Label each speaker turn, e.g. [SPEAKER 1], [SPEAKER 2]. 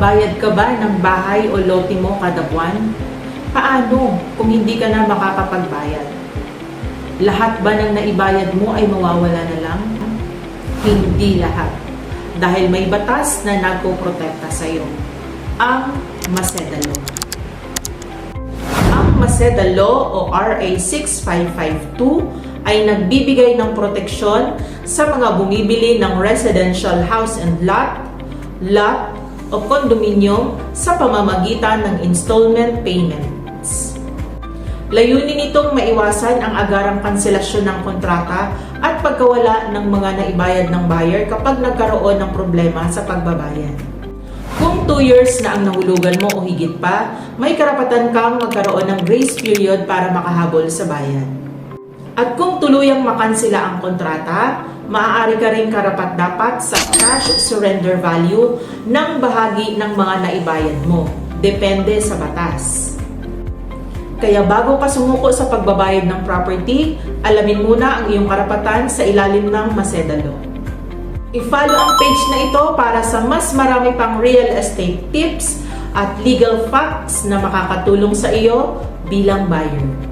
[SPEAKER 1] Nagbabayad ka ba ng bahay o lote mo kada buwan? Paano kung hindi ka na makakapagbayad? Lahat ba ng naibayad mo ay mawawala na lang? Hindi lahat. Dahil may batas na nagpoprotekta sa iyo. Ang Maceda Law. Ang Maceda Law o RA 6552 ay nagbibigay ng proteksyon sa mga bumibili ng residential house and lot o kondominium sa pamamagitan ng installment payments. Layunin nitong maiwasan ang agarang kanselasyon ng kontrata at pagkawala ng mga naibayad ng buyer kapag nagkaroon ng problema sa pagbabayad. Kung 2 years na ang nahulugan mo o higit pa, may karapatan kang magkaroon ng grace period para makahabol sa bayad. At kung tuluyang makansela ang kontrata, maaari ka rin karapat-dapat sa cash surrender value ng bahagi ng mga naibayad mo. Depende sa batas. Kaya bago ka sumuko sa pagbabayad ng property, alamin muna ang iyong karapatan sa ilalim ng Maceda Law. I-follow ang page na ito para sa mas marami pang real estate tips at legal facts na makakatulong sa iyo bilang buyer.